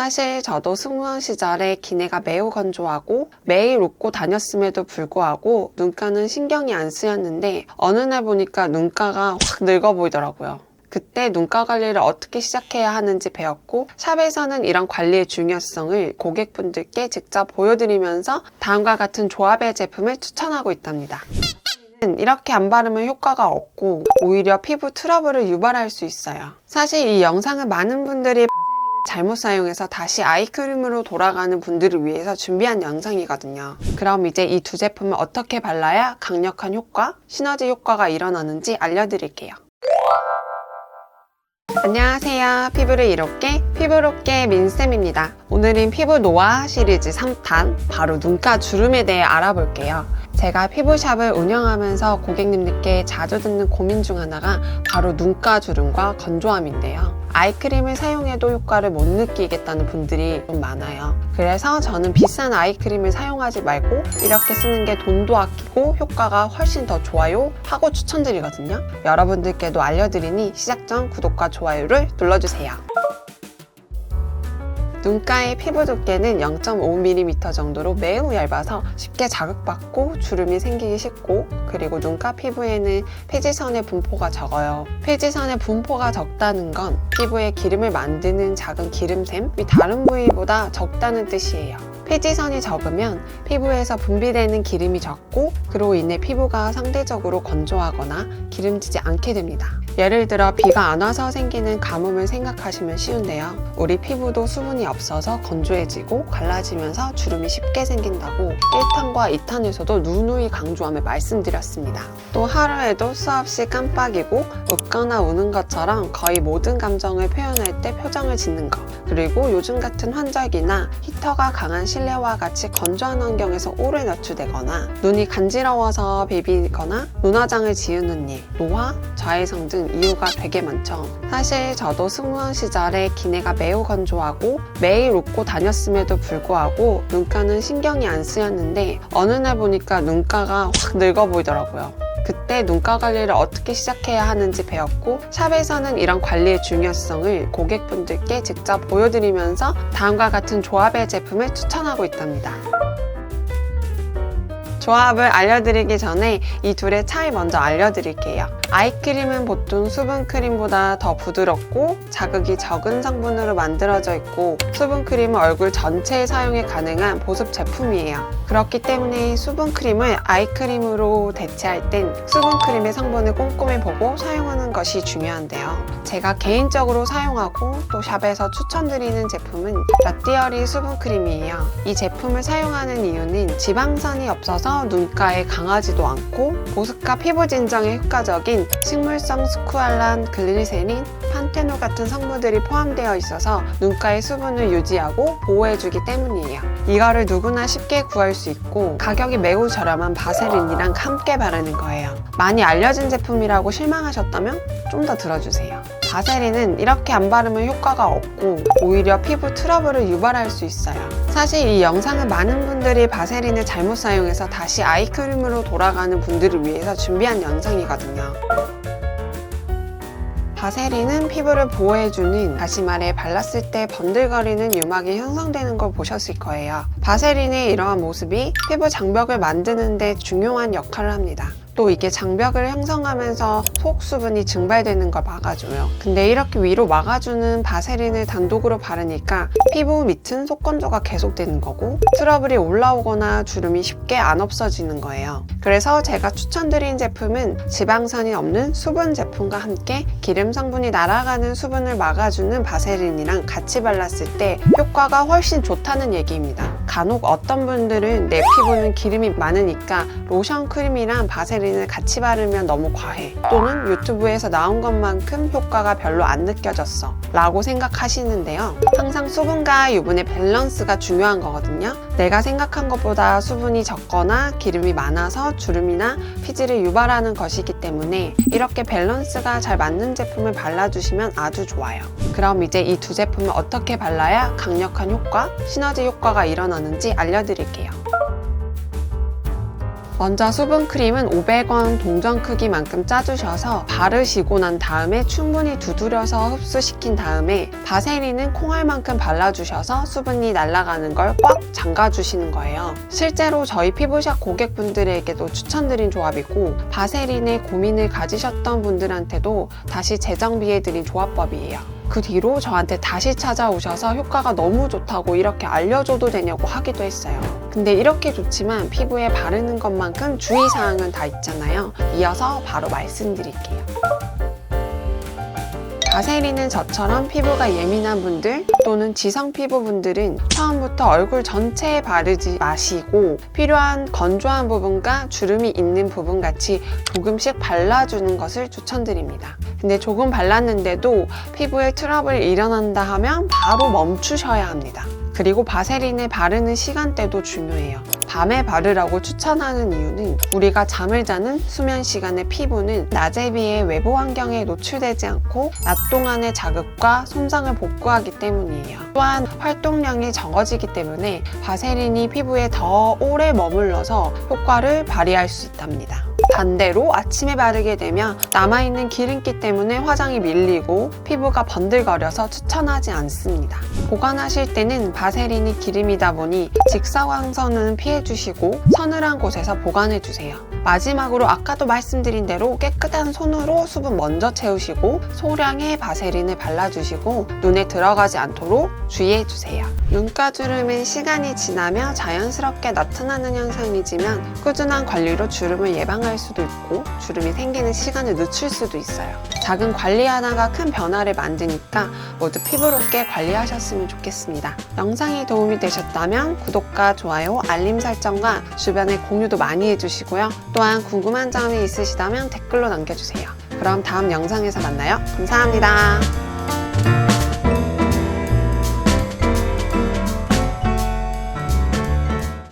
사실 저도 승무원 시절에 기내가 매우 건조하고 매일 웃고 다녔음에도 불구하고 눈가는 신경이 안 쓰였는데 어느 날 보니까 눈가가 확 늙어 보이더라고요. 그때 눈가 관리를 어떻게 시작해야 하는지 배웠고 샵에서는 이런 관리의 중요성을 고객분들께 직접 보여드리면서 다음과 같은 조합의 제품을 추천하고 있답니다. 이렇게 안 바르면 효과가 없고 오히려 피부 트러블을 유발할 수 있어요. 사실 이 영상은 많은 분들이 잘못 사용해서 다시 아이크림으로 돌아가는 분들을 위해서 준비한 영상이거든요. 그럼 이제 이 두 제품을 어떻게 발라야 강력한 효과, 시너지 효과가 일어나는지 알려드릴게요. 안녕하세요. 피부를 이롭게 피부롭게 민쌤입니다. 오늘은 피부 노화 시리즈 3탄 바로 눈가 주름에 대해 알아볼게요. 제가 피부샵을 운영하면서 고객님들께 자주 듣는 고민 중 하나가 바로 눈가 주름과 건조함인데요. 아이크림을 사용해도 효과를 못 느끼겠다는 분들이 좀 많아요. 그래서 저는 비싼 아이크림을 사용하지 말고 이렇게 쓰는 게 돈도 아끼고 효과가 훨씬 더 좋아요 하고 추천드리거든요. 여러분들께도 알려드리니 시작 전 구독과 좋아요를 눌러주세요. 눈가의 피부 두께는 0.5mm 정도로 매우 얇아서 쉽게 자극받고 주름이 생기기 쉽고, 그리고 눈가 피부에는 피지선의 분포가 적어요. 피지선의 분포가 적다는 건 피부에 기름을 만드는 작은 기름샘이 다른 부위보다 적다는 뜻이에요. 피지선이 적으면 피부에서 분비되는 기름이 적고, 그로 인해 피부가 상대적으로 건조하거나 기름지지 않게 됩니다. 예를 들어 비가 안 와서 생기는 가뭄을 생각하시면 쉬운데요. 우리 피부도 수분이 없어서 건조해지고 갈라지면서 주름이 쉽게 생긴다고 1탄과 2탄에서도 누누이 강조하며 말씀드렸습니다. 또 하루에도 수없이 깜빡이고 웃거나 우는 것처럼 거의 모든 감정을 표현할 때 표정을 짓는 것, 그리고 요즘 같은 환절기나 히터가 강한 실내와 같이 건조한 환경에서 오래 노출되거나 눈이 간지러워서 비비거나 눈화장을 지우는 일, 노화, 자외선 등 이유가 되게 많죠. 사실 저도 승무원 시절에 기내가 매우 건조하고 매일 웃고 다녔음에도 불구하고 눈가는 신경이 안 쓰였는데 어느 날 보니까 눈가가 확 늙어 보이더라고요. 그때 눈가 관리를 어떻게 시작해야 하는지 배웠고 샵에서는 이런 관리의 중요성을 고객분들께 직접 보여드리면서 다음과 같은 조합의 제품을 추천하고 있답니다. 조합을 알려드리기 전에 이 둘의 차이 먼저 알려드릴게요. 아이크림은 보통 수분크림보다 더 부드럽고 자극이 적은 성분으로 만들어져 있고, 수분크림은 얼굴 전체에 사용이 가능한 보습 제품이에요. 그렇기 때문에 수분크림을 아이크림으로 대체할 땐 수분크림의 성분을 꼼꼼히 보고 사용하는 것이 중요한데요. 제가 개인적으로 사용하고 또 샵에서 추천드리는 제품은 라띠어리 수분크림이에요. 이 제품을 사용하는 이유는 지방산이 없어서 눈가에 강하지도 않고 보습과 피부 진정에 효과적인 식물성 스쿠알란, 글리세린, 판테놀 같은 성분들이 포함되어 있어서 눈가의 수분을 유지하고 보호해주기 때문이에요. 이거를 누구나 쉽게 구할 수 있고 가격이 매우 저렴한 바세린이랑 함께 바르는 거예요. 많이 알려진 제품이라고 실망하셨다면 좀 더 들어주세요. 바세린은 이렇게 안 바르면 효과가 없고 오히려 피부 트러블을 유발할 수 있어요. 사실 이 영상은 많은 분들이 바세린을 잘못 사용해서 다시 아이크림으로 돌아가는 분들을 위해서 준비한 영상이거든요. 바세린은 피부를 보호해주는, 다시 말해 발랐을 때 번들거리는 유막이 형성되는 걸 보셨을 거예요. 바세린의 이러한 모습이 피부 장벽을 만드는 데 중요한 역할을 합니다. 또 이게 장벽을 형성하면서 속 수분이 증발되는 걸 막아줘요. 근데 이렇게 위로 막아주는 바세린을 단독으로 바르니까 피부 밑은 속건조가 계속되는 거고 트러블이 올라오거나 주름이 쉽게 안 없어지는 거예요. 그래서 제가 추천드린 제품은 지방산이 없는 수분 제품과 함께 기름 성분이 날아가는 수분을 막아주는 바세린이랑 같이 발랐을 때 효과가 훨씬 좋다는 얘기입니다. 간혹 어떤 분들은 내 피부는 기름이 많으니까 로션 크림이랑 바세린을 같이 바르면 너무 과해, 또는 유튜브에서 나온 것만큼 효과가 별로 안 느껴졌어 라고 생각하시는데요. 항상 수분과 유분의 밸런스가 중요한 거거든요. 내가 생각한 것보다 수분이 적거나 기름이 많아서 주름이나 피지를 유발하는 것이기 때문에 이렇게 밸런스가 잘 맞는 제품을 발라주시면 아주 좋아요. 그럼 이제 이 두 제품을 어떻게 발라야 강력한 효과, 시너지 효과가 일어나는지 알려드릴게요. 먼저 수분크림은 500원 동전 크기만큼 짜주셔서 바르시고 난 다음에 충분히 두드려서 흡수시킨 다음에 바세린은 콩알만큼 발라주셔서 수분이 날아가는 걸 꽉 잠가주시는 거예요. 실제로 저희 피부샵 고객분들에게도 추천드린 조합이고 바세린에 고민을 가지셨던 분들한테도 다시 재정비해드린 조합법이에요. 그 뒤로 저한테 다시 찾아오셔서 효과가 너무 좋다고 이렇게 알려줘도 되냐고 하기도 했어요. 근데 이렇게 좋지만 피부에 바르는 것만큼 주의사항은 다 있잖아요. 이어서 바로 말씀드릴게요. 바세린은 저처럼 피부가 예민한 분들 또는 지성 피부분들은 처음부터 얼굴 전체에 바르지 마시고 필요한 건조한 부분과 주름이 있는 부분 같이 조금씩 발라주는 것을 추천드립니다. 근데 조금 발랐는데도 피부에 트러블이 일어난다 하면 바로 멈추셔야 합니다. 그리고 바세린을 바르는 시간대도 중요해요. 밤에 바르라고 추천하는 이유는 우리가 잠을 자는 수면 시간에 피부는 낮에 비해 외부 환경에 노출되지 않고 낮 동안의 자극과 손상을 복구하기 때문이에요. 또한 활동량이 적어지기 때문에 바세린이 피부에 더 오래 머물러서 효과를 발휘할 수 있답니다. 반대로 아침에 바르게 되면 남아있는 기름기 때문에 화장이 밀리고 피부가 번들거려서 추천하지 않습니다. 보관하실 때는 바세린이 기름이다 보니 직사광선은 피해주시고 서늘한 곳에서 보관해주세요. 마지막으로 아까도 말씀드린 대로 깨끗한 손으로 수분 먼저 채우시고 소량의 바세린을 발라주시고 눈에 들어가지 않도록 주의해주세요. 눈가주름은 시간이 지나며 자연스럽게 나타나는 현상이지만 꾸준한 관리로 주름을 예방할 수도 있고 주름이 생기는 시간을 늦출 수도 있어요. 작은 관리 하나가 큰 변화를 만드니까 모두 피부롭게 관리하셨으면 좋겠습니다. 영상이 도움이 되셨다면 구독과 좋아요, 알림 설정과 주변에 공유도 많이 해주시고요. 또한 궁금한 점이 있으시다면 댓글로 남겨주세요. 그럼 다음 영상에서 만나요. 감사합니다.